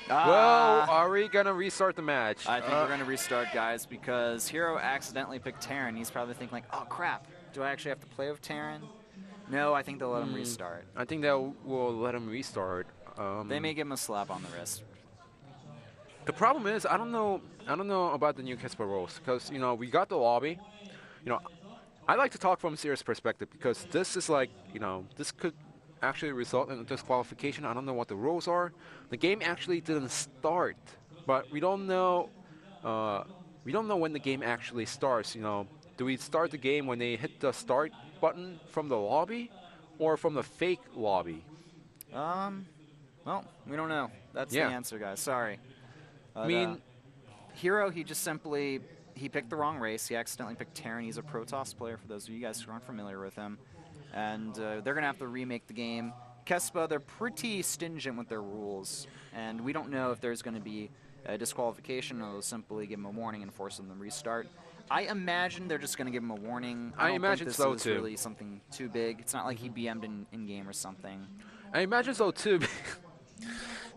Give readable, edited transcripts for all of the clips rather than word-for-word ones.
Well, are we gonna restart the match? I think we're gonna restart, guys, because herO accidentally picked Terran. He's probably thinking like, oh crap, do I actually have to play with Terran? No, I think they'll let him restart. I think they will let him restart. They may give him a slap on the wrist. The problem is, I don't know about the new Kesper rules, because we got the lobby. I like to talk from a serious perspective, because this is like, this could actually result in a disqualification. I don't know what the rules are. The game actually didn't start, but we don't know. We don't know when the game actually starts. Do we start the game when they hit the start button from the lobby, or from the fake lobby? Well, we don't know. That's the answer, guys. Sorry. I mean, herO, he just simply picked the wrong race. He accidentally picked Terran. He's a Protoss player, for those of you guys who aren't familiar with him. And they're going to have to remake the game. Kespa, they're pretty stingent with their rules, and we don't know if there's going to be a disqualification, or they'll simply give them a warning and force them to restart. I imagine they're just going to give him a warning. I imagine so, too. This is really something too big. It's not like he BM'd in-game or something. I imagine so, too.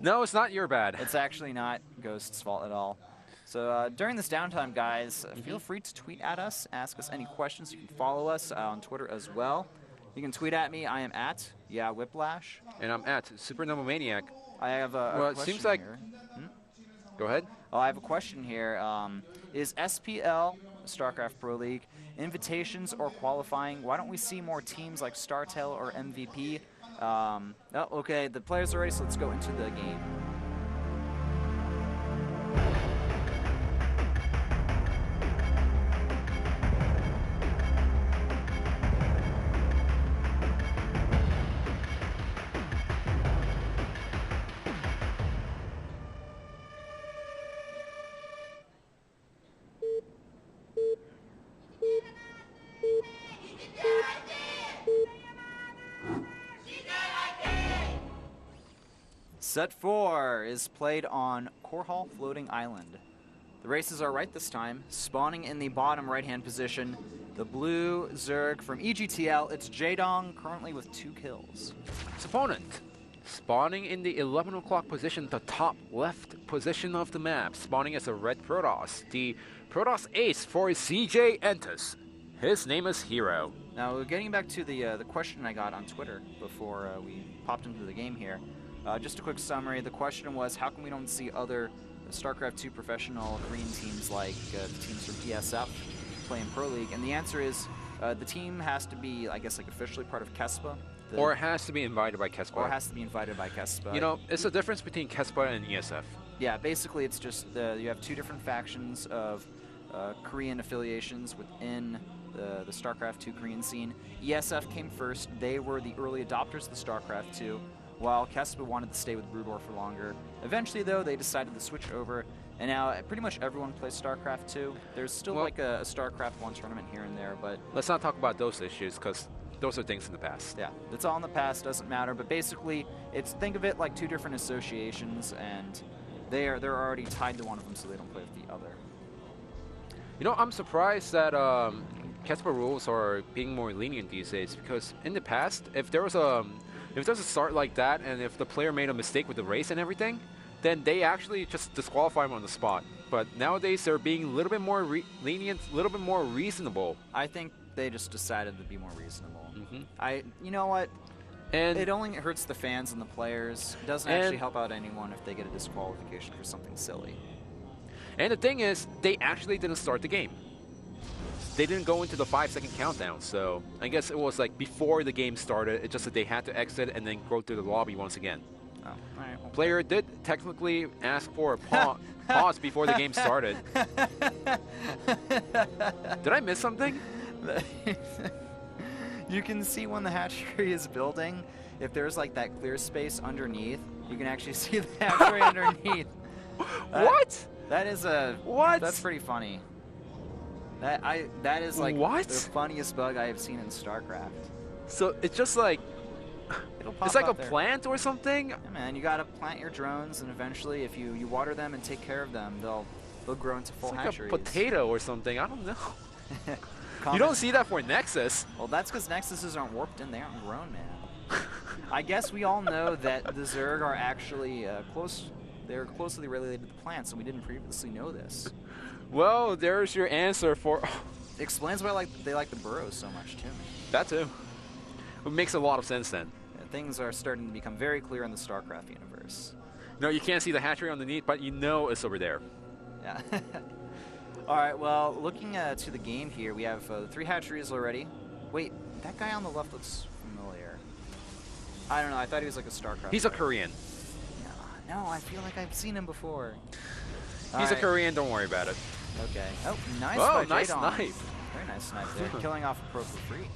No, it's not your bad. It's actually not Ghost's fault at all. So during this downtime, guys, feel free to tweet at us, ask us any questions. You can follow us on Twitter as well. You can tweet at me. I am at Whiplash. And I'm at Supernova Maniac. I have a well, question it seems like. here. Go ahead. Oh, I have a question here. Is SPL, Stracraft Pro League, invitations or qualifying? Why don't we see more teams like StarTel or MVP? Oh, okay, the players are ready, so let's go into the game. Set 4 is played on Korhal Floating Island. The races are right this time, spawning in the bottom right-hand position. The blue Zerg from EGTL, it's Jaedong, currently with 2 kills. His opponent, spawning in the 11 o'clock position, the top left position of the map, spawning as a red Protoss, the Protoss ace for CJ Entus. His name is herO. Now, getting back to the question I got on Twitter before we popped into the game here. Just a quick summary. The question was, how come we don't see other StarCraft 2 professional Korean teams like the teams from ESF play in Pro League? And the answer is, the team has to be, I guess, like officially part of Kespa. Or it has to be invited by Kespa. Or it has to be invited by Kespa. It's the difference between Kespa and ESF. Yeah, basically it's just you have 2 different factions of Korean affiliations within the StarCraft 2 Korean scene. ESF came first. They were the early adopters of the StarCraft 2. While Kespa wanted to stay with Broodor for longer. Eventually, though, they decided to switch over, and now pretty much everyone plays StarCraft 2. There's still like a StarCraft 1 tournament here and there, but... Let's not talk about those issues, because those are things in the past. Yeah, it's all in the past, doesn't matter, but basically, think of it like 2 different associations, and they're already tied to one of them, so they don't play with the other. I'm surprised that Kespa rules are being more lenient these days, because in the past, if there's a start like that, and if the player made a mistake with the race and everything, then they actually just disqualify him on the spot. But nowadays, they're being a little bit more lenient, a little bit more reasonable. I think they just decided to be more reasonable. You know what? And it only hurts the fans and the players. It doesn't actually help out anyone if they get a disqualification for something silly. And the thing is, they actually didn't start the game. They didn't go into the 5-second countdown, so I guess it was like before the game started. It's just that they had to exit and then go through the lobby once again. Oh, all right. Well, player did technically ask for a pause before the game started. Did I miss something? You can see when the hatchery is building, if there's like that clear space underneath, you can actually see the hatchery underneath. What? That is what? That's pretty funny. That is like the funniest bug I have seen in StarCraft. So it's just like it's like a there. plant or something. Yeah, man, you gotta plant your drones, and eventually, if you water them and take care of them, they'll grow into full hatcheries. Like a potato or something. I don't know. You don't see that for Nexus. Well, that's because Nexuses aren't warped in; they aren't grown, man. I guess we all know that the Zerg are actually they're closely related to the plants, and we didn't previously know this. Well, there's your answer for... It explains why they like the burrows so much, too. That too. It makes a lot of sense then. Yeah, things are starting to become very clear in the StarCraft universe. No, you can't see the hatchery underneath, but you know it's over there. Yeah. All right, well, looking to the game here, we have 3 hatcheries already. Wait, that guy on the left looks familiar. I don't know, I thought he was like a StarCraft He's player. a Korean. No, I feel like I've seen him before. He's a Korean, don't worry about it. Okay. Oh, nice Oh, by nice J-Dong. snipe. Very nice snipe there. Killing off a pro for free.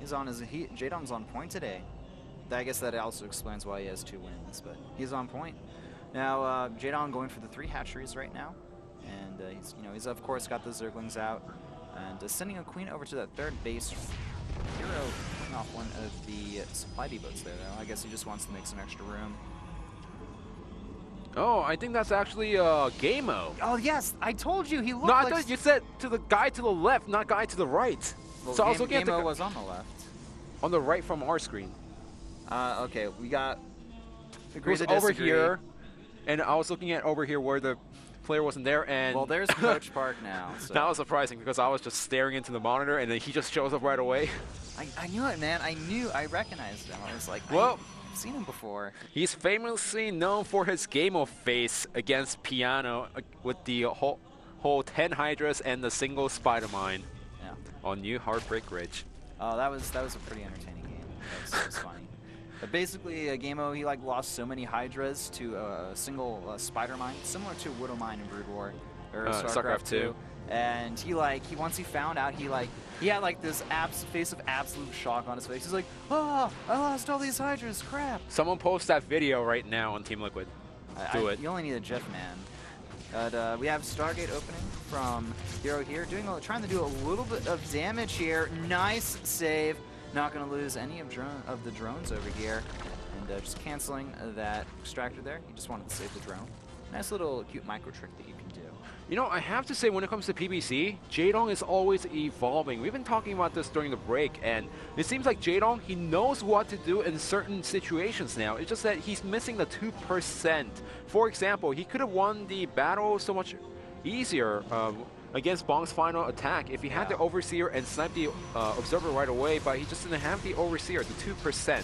He's on his... J-Dong's on point today. I guess that also explains why he has 2 wins, but he's on point. Now, J-Dong going for the 3 hatcheries right now. And he's of course got the Zerglings out. And sending a queen over to that 3rd base. herO pulling off one of the supply depots there, though. I guess he just wants to make some extra room. Oh, I think that's actually GameO. Oh, yes, I told you he looked No, I like... thought you said to the guy to the left, not guy to the right. Well, so I was looking at the GameO was on the left. on the right from our screen. Okay, we got... It was over here, and I was looking at over here where the player wasn't there, and... Well, there's Coach Park now. So. That was surprising, because I was just staring into the monitor, and then he just shows up right away. I knew it, man. I recognized him. I was like, well... I've seen him before. He's famously known for his GameO face against Piano with the whole 10 Hydras and the single Spider Mine on New Heartbreak Ridge. Oh, that was a pretty entertaining game. That was funny. But basically, GameO, he lost so many Hydras to a single Spider Mine, similar to Widow Mine in Brood War or StarCraft 2. And he once he found out, he had like this face of absolute shock on his face. He's like, oh, I lost all these Hydras, crap. Someone post that video right now on Team Liquid. Do it. You only need a GIF, man. But we have Stargate opening from herO here, trying to do a little bit of damage here. Nice save. Not going to lose any of the drones over here. And just canceling that extractor there. He just wanted to save the drone. Nice little cute micro trick that you can do. You know, I have to say, when it comes to PBC, J-Dong is always evolving. We've been talking about this during the break, and it seems like J-Dong, he knows what to do in certain situations now. It's just that he's missing the 2%. For example, he could have won the battle so much easier against Bong's final attack if he had the Overseer and sniped the Observer right away, but he just didn't have the Overseer, the 2%.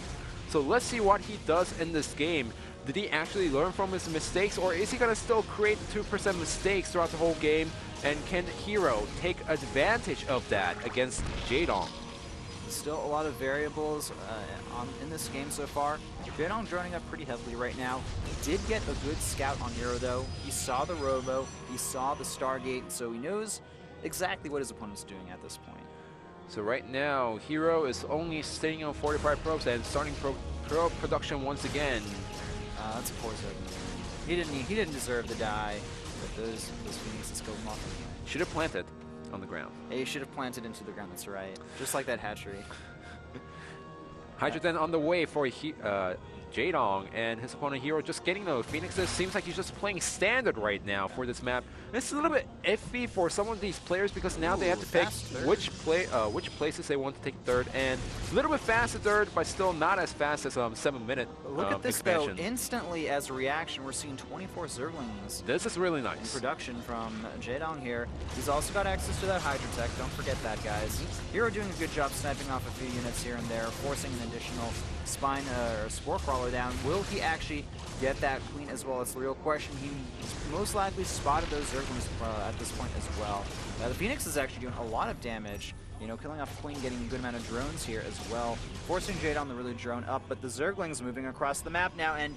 So let's see what he does in this game. Did he actually learn from his mistakes, or is he going to still create the 2% mistakes throughout the whole game? And can herO take advantage of that against J-Dong? Still a lot of variables in this game so far. J-Dong droning up pretty heavily right now. He did get a good scout on herO, though. He saw the Robo, he saw the Stargate, so he knows exactly what his opponent's doing at this point. So right now, herO is only staying on 45 probes and starting probe production once again. That's a poor Zerg. He didn't deserve to die, but those Phoenixes killed him off anyway. Should have planted on the ground. Yeah, he should have planted into the ground, that's right. Just like that hatchery. Hydra then on the way for J-Dong, and his opponent herO just getting those Phoenixes. Seems like he's just playing standard right now for this map. It's a little bit iffy for some of these players because now they have to pick which places they want to take third, and a little bit faster third, but still not as fast as 7-minute Look at this expansion. though, instantly as a reaction, we're seeing 24 Zerglings. This is really nice. In production from J-Dong here. He's also got access to that Hydra tech, don't forget that, guys. herO doing a good job sniping off a few units here and there, forcing an additional spine or spore crawler down. Will he actually get that queen as well? It's the real question. He most likely spotted those Zerglings at this point as well. The Phoenix is actually doing a lot of damage, you know, killing off queen, getting a good amount of drones here as well, forcing J-Dong to really drone up, but the Zerglings moving across the map now, and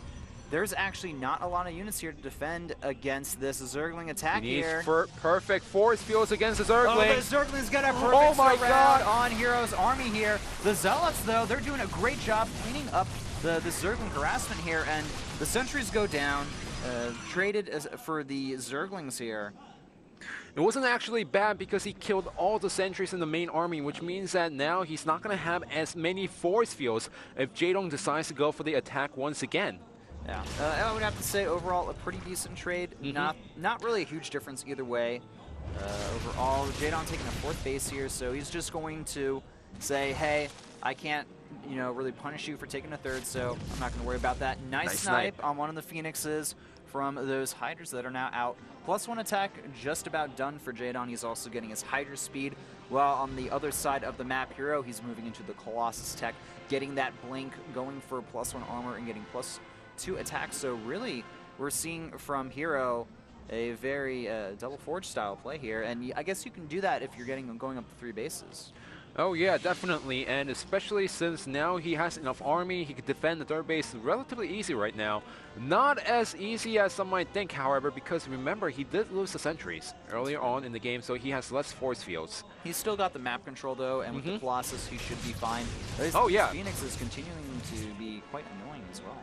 there's actually not a lot of units here to defend against this Zergling attack here. Perfect force fields against the Zergling. Oh, the Zergling's got a perfect surround on herO's army here. The Zealots, though, they're doing a great job cleaning up the Zergling harassment here, and the sentries go down, traded for the Zerglings here. It wasn't actually bad because he killed all the sentries in the main army, which means that now he's not going to have as many force fields if J-Dong decides to go for the attack once again. Yeah, I would have to say overall a pretty decent trade. Not really a huge difference either way. Overall, J-Dong taking a 4th base here, so he's just going to say, hey, I can't you know, really punish you for taking a third, so I'm not going to worry about that. Nice snipe on one of the Phoenixes from those Hydras that are now out. +1 attack just about done for Jadon. He's also getting his Hydra speed, while on the other side of the map, herO, he's moving into the Colossus tech, getting that blink, going for +1 armor and getting +2 attack. So really, we're seeing from herO a very double forge style play here, and I guess you can do that if you're going up to 3 bases. Oh yeah, definitely, and especially since now he has enough army, he could defend the third base relatively easy right now. Not as easy as some might think, however, because remember, he did lose the sentries earlier on in the game, so he has less force fields. He's still got the map control though, and with the Colossus, he should be fine. Oh yeah. Phoenix is continuing to be quite annoying as well.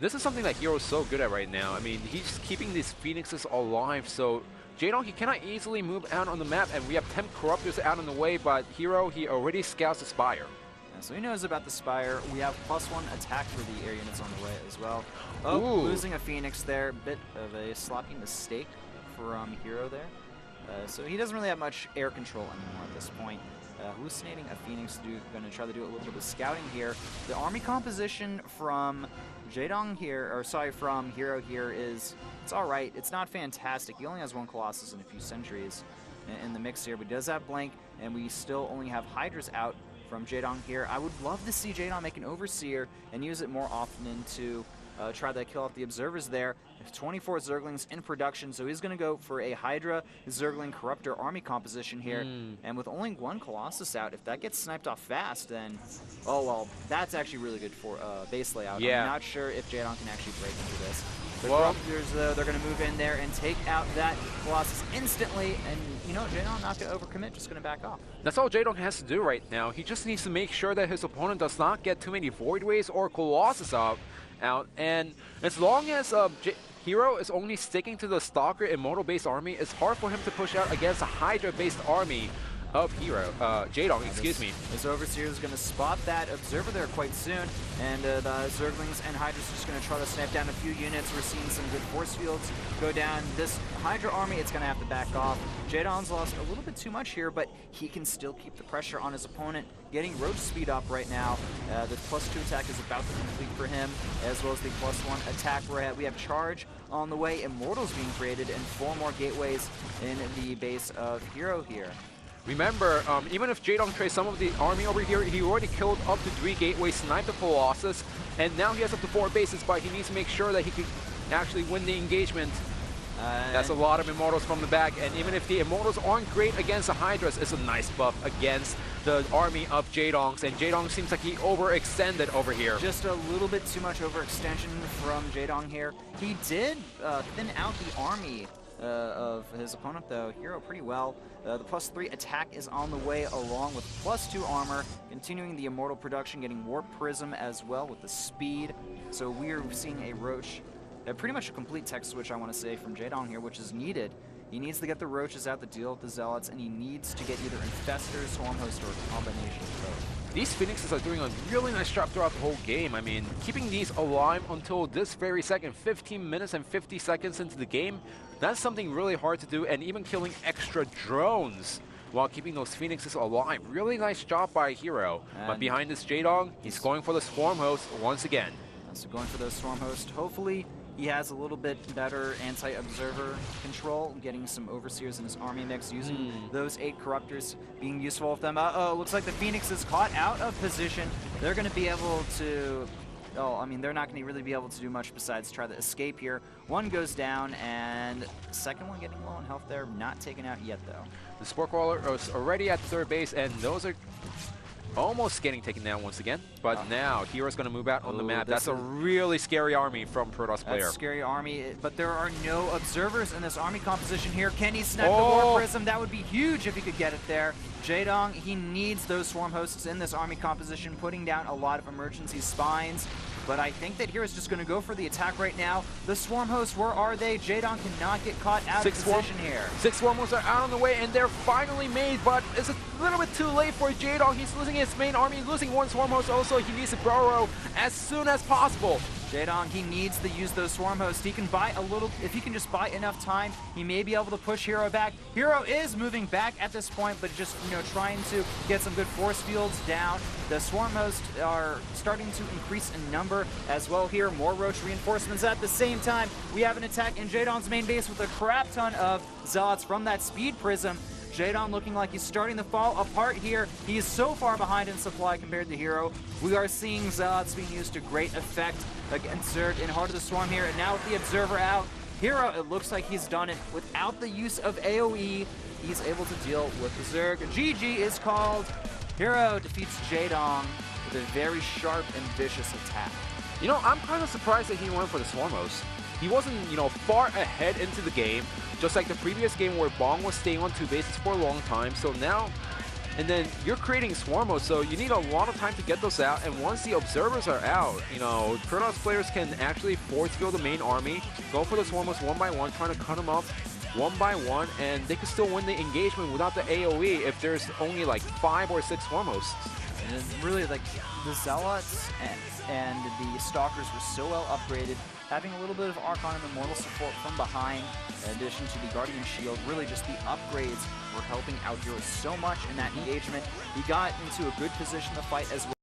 This is something that hero's so good at right now. I mean, he's keeping these Phoenixes alive, so Jadon, he cannot easily move out on the map, and we have Temp Corruptors out on the way, but herO, he already scouts the Spire. Yeah, so he knows about the Spire. We have +1 attack for the air units on the way as well. Ooh. Losing a Phoenix there. Bit of a sloppy mistake from herO there. So he doesn't really have much air control anymore at this point. Hallucinating a Phoenix, going to try to do a little bit of scouting here. The army composition from Jadon here, or sorry, from herO here is, it's alright. It's not fantastic. He only has 1 Colossus and a few sentries in the mix here, but he does have Blank, and we still only have Hydras out from Jadon here. I would love to see Jadon make an Overseer and use it more often to try to kill off the observers there. 24 Zerglings in production, so he's going to go for a Hydra, Zergling, Corruptor army composition here. And with only 1 Colossus out, if that gets sniped off fast, then, oh well, that's actually really good for base layout. Yeah. I'm not sure if Jadon can actually break into this. The Corruptors, though, they're going to move in there and take out that Colossus instantly, and you know, Jadon not going to overcommit, just going to back off. That's all Jadon has to do right now. He just needs to make sure that his opponent does not get too many Void Rays or Colossus out, and as long as herO is only sticking to the Stalker Immortal-based army, it's hard for him to push out against a Hydra-based army of Jadon, excuse me. This Overseer is going to spot that Observer there quite soon, and the Zerglings and Hydras are just going to try to snap down a few units. We're seeing some good force fields go down. This Hydra army, it's going to have to back off. Jadon's lost a little bit too much here, but he can still keep the pressure on his opponent, getting Roach speed up right now. The +2 attack is about to complete for him, as well as the +1 attack. We have Charge on the way, Immortals being created, and 4 more gateways in the base of herO here. Remember, even if Jadon trays some of the army over here, he already killed up to 3 gateways, sniped the Colossus, and now he has up to 4 bases, but he needs to make sure that he can actually win the engagement. That's a lot of Immortals from the back, and even if the Immortals aren't great against the Hydras, it's a nice buff against the army of Jadon's, and Jadon seems like he overextended over here. Just a little bit too much overextension from Jadon here. He did thin out the army of his opponent, though, herO pretty well. The +3 attack is on the way, along with +2 armor, continuing the Immortal production, getting Warp Prism as well with the speed. So we're seeing a Roach, pretty much a complete tech switch, I want to say, from Jadon here, which is needed. He needs to get the Roaches out to deal with the Zealots, and he needs to get either Infestor, Swarm Host, or a combination of both. These Phoenixes are doing a really nice job throughout the whole game. I mean, keeping these alive until this very second, 15 minutes and 50 seconds into the game, that's something really hard to do, and even killing extra drones while keeping those Phoenixes alive. Really nice job by herO. But behind this Jadon, he's going for the Swarm Host once again. So going for the Swarm Host, hopefully he has a little bit better anti-observer control, getting some Overseers in his army mix, using those 8 Corruptors, being useful with them. Uh-oh, looks like the Phoenix is caught out of position. They're going to be able to... Oh, I mean, they're not going to really be able to do much besides try to escape here. One goes down, and second one getting low on health there. Not taken out yet, though. The Spore Crawler is already at third base, and those are almost getting taken down once again. But now, hero's going to move out on the map. That's a really scary army from Protoss player. That's a scary army, but there are no observers in this army composition here. Can he snipe the War Prism? That would be huge if he could get it there. Jadon, he needs those Swarm Hosts in this army composition, putting down a lot of emergency spines. But I think that hero's just going to go for the attack right now. The Swarm Hosts, where are they? Jadon cannot get caught out of position here. 6 Swarm Hosts are out on the way, and they're finally made, but it's a little bit too late for Jadon. He's losing his main army, losing 1 Swarm Host also. He needs to burrow as soon as possible. Jaedong, he needs to use those Swarm Hosts. He can buy a little, if he can just buy enough time, he may be able to push herO back. herO is moving back at this point, but just, trying to get some good force fields down. The Swarm Hosts are starting to increase in number as well here. More Roach reinforcements at the same time. We have an attack in Jaedong's main base with a crap ton of Zealots from that Speed Prism. Jaedong looking like he's starting to fall apart here. He is so far behind in supply compared to herO. We are seeing Zealots being used to great effect against Zerg in Heart of the Swarm here. And now with the Observer out, herO, it looks like he's done it without the use of AoE. He's able to deal with the Zerg. GG is called. herO defeats Jaedong with a very sharp and vicious attack. I'm kind of surprised that he went for the Swarm Host. He wasn't, far ahead into the game, just like the previous game where Bong was staying on 2 bases for a long time. So now, and then you're creating Swarm Hosts, so you need a lot of time to get those out. And once the Observers are out, Protoss players can actually force field the main army, go for the Swarm Hosts one by one, trying to cut them off one by one, and they can still win the engagement without the AoE if there's only like 5 or 6 Swarm Hosts. And really, like, the Zealots and the Stalkers were so well upgraded, having a little bit of Archon and Immortal support from behind, in addition to the Guardian Shield. Really, just the upgrades were helping out herO so much in that engagement. He got into a good position to fight as well.